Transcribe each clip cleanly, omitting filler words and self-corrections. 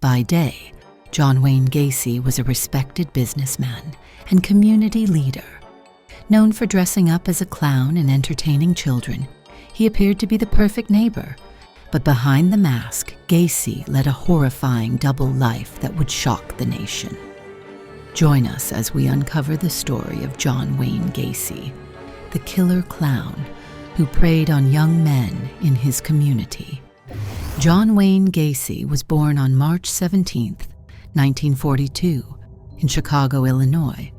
By day, John Wayne Gacy was a respected businessman and community leader. Known for dressing up as a clown and entertaining children, he appeared to be the perfect neighbor. But behind the mask, Gacy led a horrifying double life that would shock the nation. Join us as we uncover the story of John Wayne Gacy, the killer clown who preyed on young men in his community. John Wayne Gacy was born on March 17, 1942, in Chicago, Illinois.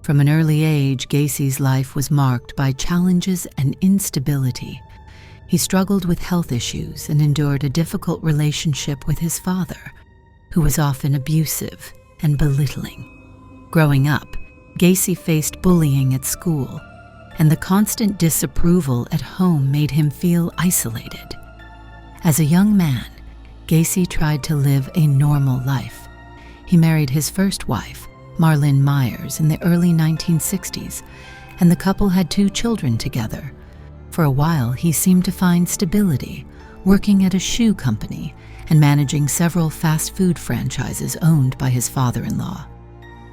From an early age, Gacy's life was marked by challenges and instability. He struggled with health issues and endured a difficult relationship with his father, who was often abusive and belittling. Growing up, Gacy faced bullying at school, and the constant disapproval at home made him feel isolated. As a young man, Gacy tried to live a normal life. He married his first wife, Marlyn Myers, in the early 1960s, and the couple had 2 children together. For a while, he seemed to find stability, working at a shoe company and managing several fast food franchises owned by his father-in-law.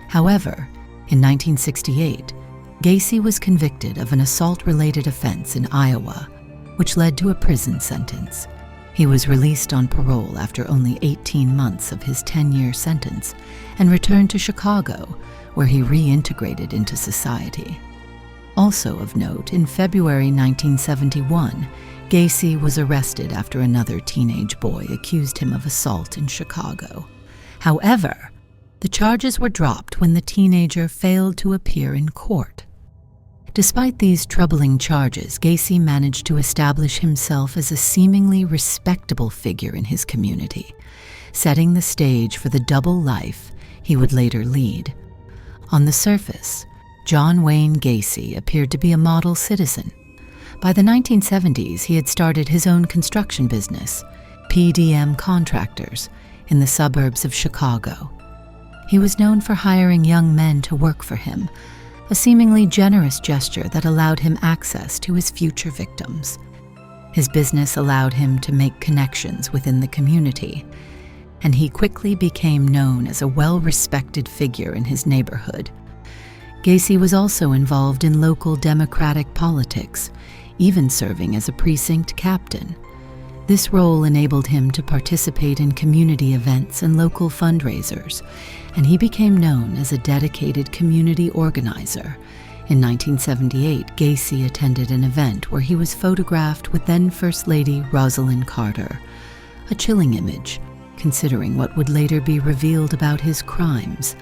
However, in 1968, Gacy was convicted of an assault-related offense in Iowa, which led to a prison sentence. He was released on parole after only 18 months of his 10-year sentence and returned to Chicago, where he reintegrated into society. Also of note, in February 1971, Gacy was arrested after another teenage boy accused him of assault in Chicago. However, the charges were dropped when the teenager failed to appear in court. Despite these troubling charges, Gacy managed to establish himself as a seemingly respectable figure in his community, setting the stage for the double life he would later lead. On the surface, John Wayne Gacy appeared to be a model citizen. By the 1970s, he had started his own construction business, PDM Contractors, in the suburbs of Chicago. He was known for hiring young men to work for him, a seemingly generous gesture that allowed him access to his future victims. His business allowed him to make connections within the community, and he quickly became known as a well-respected figure in his neighborhood. Gacy was also involved in local Democratic politics, even serving as a precinct captain. This role enabled him to participate in community events and local fundraisers, and he became known as a dedicated community organizer. In 1978, Gacy attended an event where he was photographed with then First Lady Rosalynn Carter, a chilling image, considering what would later be revealed about his crimes.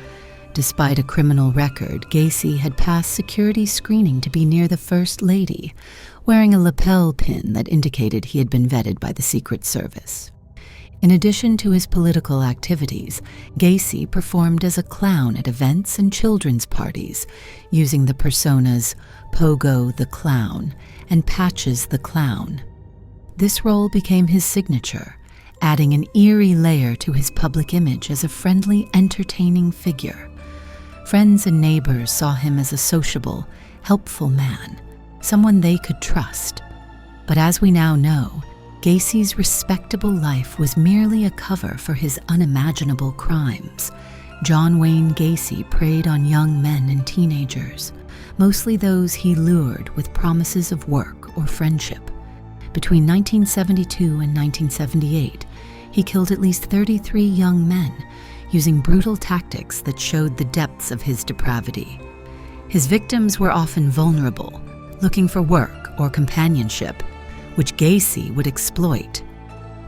Despite a criminal record, Gacy had passed security screening to be near the First Lady, wearing a lapel pin that indicated he had been vetted by the Secret Service. In addition to his political activities, Gacy performed as a clown at events and children's parties, using the personas Pogo the Clown and Patches the Clown. This role became his signature, adding an eerie layer to his public image as a friendly, entertaining figure. Friends and neighbors saw him as a sociable, helpful man, someone they could trust. But as we now know, Gacy's respectable life was merely a cover for his unimaginable crimes. John Wayne Gacy preyed on young men and teenagers, mostly those he lured with promises of work or friendship. Between 1972 and 1978, he killed at least 33 young men, using brutal tactics that showed the depths of his depravity. His victims were often vulnerable, looking for work or companionship, which Gacy would exploit.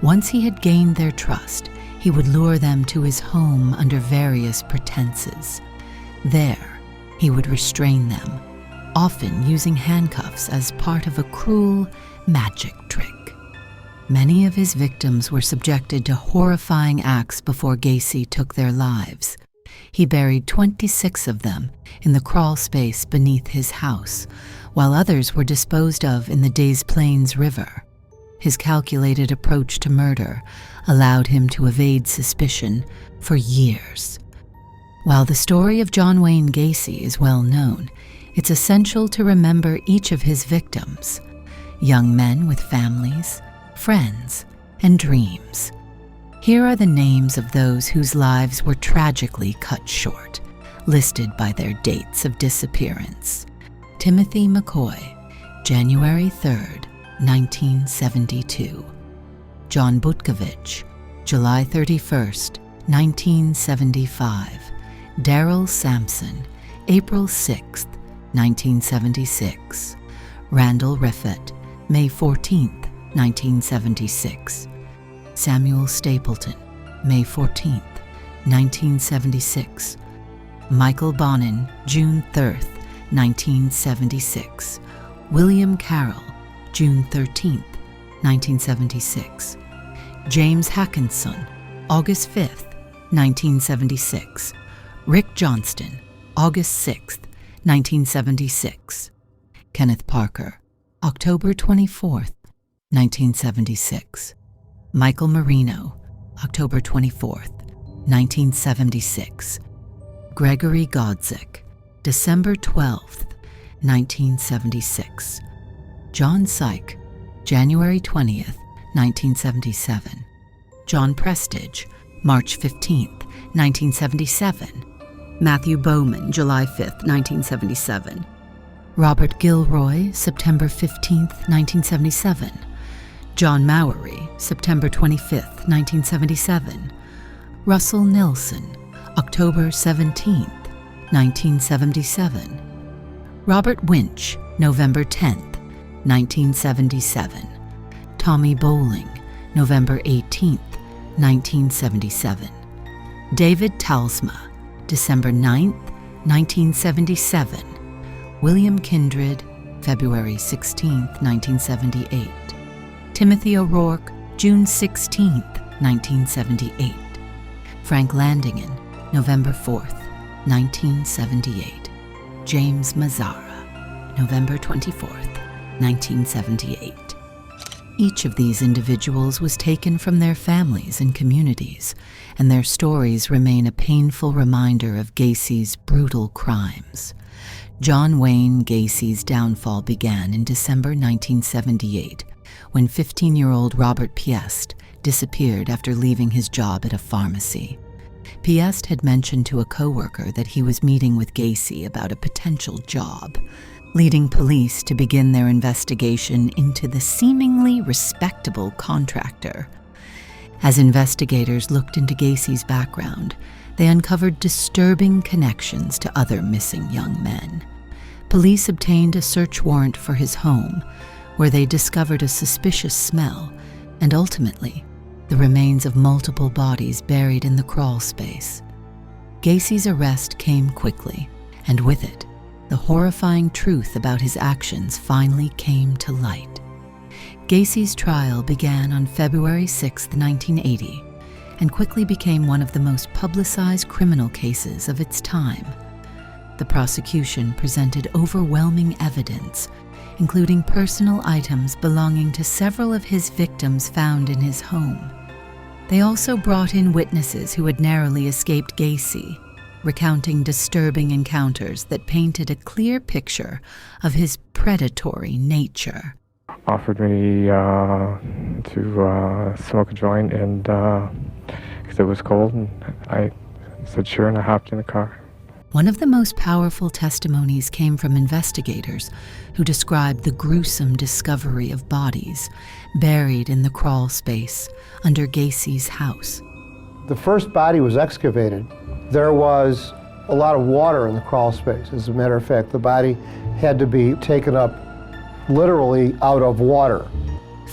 Once he had gained their trust, he would lure them to his home under various pretenses. There, he would restrain them, often using handcuffs as part of a cruel magic trick. Many of his victims were subjected to horrifying acts before Gacy took their lives. He buried 26 of them in the crawl space beneath his house, while others were disposed of in the Des Plaines River. His calculated approach to murder allowed him to evade suspicion for years. While the story of John Wayne Gacy is well known, it's essential to remember each of his victims, young men with families, friends, and dreams. Here are the names of those whose lives were tragically cut short, listed by their dates of disappearance. Timothy McCoy, January 3rd, 1972. John Butkovich, July 31st, 1975. Darrell Sampson, April 6th, 1976. Randall Riffett, May 14th, 1976. Samuel Stapleton, May 14th, 1976. Michael Bonin, June 3rd, 1976. William Carroll, June 13th, 1976. James Hackinson, August 5th, 1976. Rick Johnston, August 6th, 1976. Kenneth Parker, October 24th, 1976. Michael Marino, October 24th, 1976. Gregory Godzik, December 12th, 1976. John Syke, January 20th, 1977. John Prestige, March 15th, 1977. Matthew Bowman, July 5th, 1977. Robert Gilroy, September 15th, 1977. John Mowery, September 25th, 1977. Russell Nilsson, October 17th, 1977. Robert Winch, November 10th, 1977. Tommy Bowling, November 18th, 1977. David Talsma, December 9th, 1977. William Kindred, February 16th, 1978. Timothy O'Rourke, June 16th, 1978. Frank Landingen, November 4th, 1978. James Mazzara, November 24th, 1978. Each of these individuals was taken from their families and communities, and their stories remain a painful reminder of Gacy's brutal crimes. John Wayne Gacy's downfall began in December 1978, when 15-year-old Robert Piest disappeared after leaving his job at a pharmacy. Piest had mentioned to a coworker that he was meeting with Gacy about a potential job, leading police to begin their investigation into the seemingly respectable contractor. As investigators looked into Gacy's background, they uncovered disturbing connections to other missing young men. Police obtained a search warrant for his home, where they discovered a suspicious smell and ultimately the remains of multiple bodies buried in the crawl space. Gacy's arrest came quickly, and with it, the horrifying truth about his actions finally came to light. Gacy's trial began on February 6, 1980, and quickly became one of the most publicized criminal cases of its time. The prosecution presented overwhelming evidence, including personal items belonging to several of his victims found in his home. They also brought in witnesses who had narrowly escaped Gacy, recounting disturbing encounters that painted a clear picture of his predatory nature. Offered me to smoke a joint, and because it was cold, and I said sure, and I hopped in the car. One of the most powerful testimonies came from investigators who described the gruesome discovery of bodies buried in the crawl space under Gacy's house. The first body was excavated. There was a lot of water in the crawl space. As a matter of fact, the body had to be taken up literally out of water.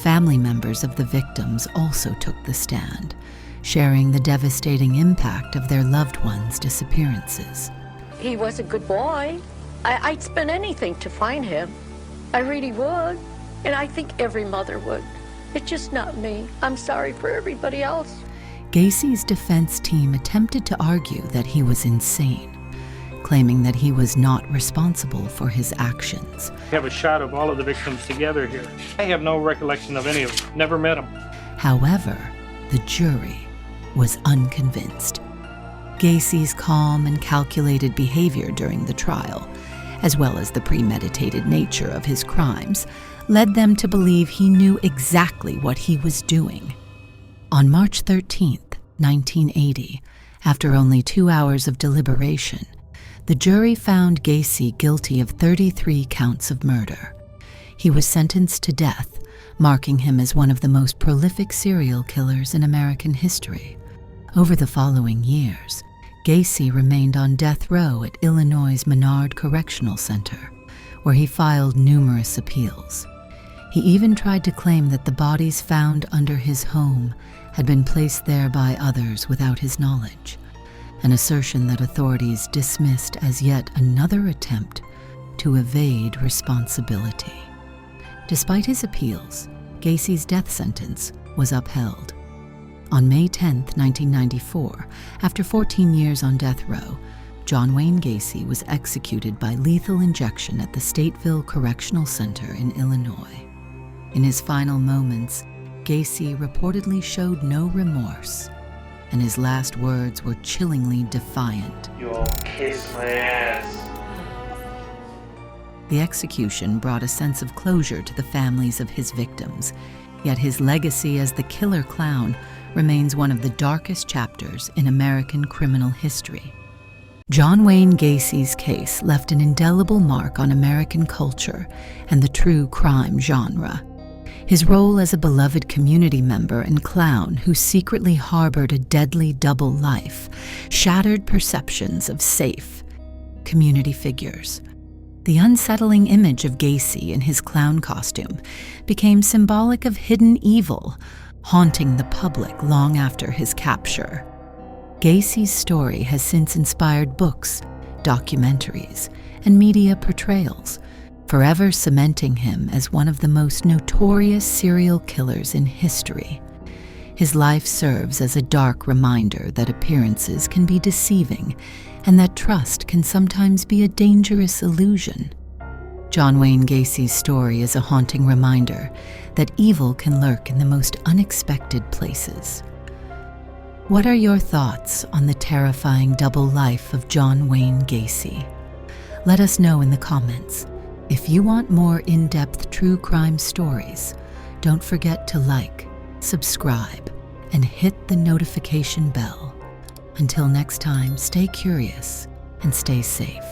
Family members of the victims also took the stand, sharing the devastating impact of their loved ones' disappearances. He was a good boy. I'd spend anything to find him. I really would. And I think every mother would. It's just not me. I'm sorry for everybody else. Gacy's defense team attempted to argue that he was insane, claiming that he was not responsible for his actions. We have a shot of all of the victims together here. I have no recollection of any of them. Never met them. However, the jury was unconvinced. Gacy's calm and calculated behavior during the trial, as well as the premeditated nature of his crimes, led them to believe he knew exactly what he was doing. On March 13, 1980, after only 2 hours of deliberation, the jury found Gacy guilty of 33 counts of murder. He was sentenced to death, marking him as one of the most prolific serial killers in American history. Over the following years, Gacy remained on death row at Illinois' Menard Correctional Center, where he filed numerous appeals. He even tried to claim that the bodies found under his home had been placed there by others without his knowledge, an assertion that authorities dismissed as yet another attempt to evade responsibility. Despite his appeals, Gacy's death sentence was upheld. On May 10, 1994, after 14 years on death row, John Wayne Gacy was executed by lethal injection at the Stateville Correctional Center in Illinois. In his final moments, Gacy reportedly showed no remorse, and his last words were chillingly defiant. "You'll kiss my ass." The execution brought a sense of closure to the families of his victims, yet his legacy as the killer clown remains one of the darkest chapters in American criminal history. John Wayne Gacy's case left an indelible mark on American culture and the true crime genre. His role as a beloved community member and clown who secretly harbored a deadly double life shattered perceptions of safe community figures. The unsettling image of Gacy in his clown costume became symbolic of hidden evil, haunting the public long after his capture. Gacy's story has since inspired books, documentaries, and media portrayals, forever cementing him as one of the most notorious serial killers in history. His life serves as a dark reminder that appearances can be deceiving and that trust can sometimes be a dangerous illusion. John Wayne Gacy's story is a haunting reminder that evil can lurk in the most unexpected places. What are your thoughts on the terrifying double life of John Wayne Gacy? Let us know in the comments. If you want more in-depth true crime stories, don't forget to like, subscribe, and hit the notification bell. Until next time, stay curious and stay safe.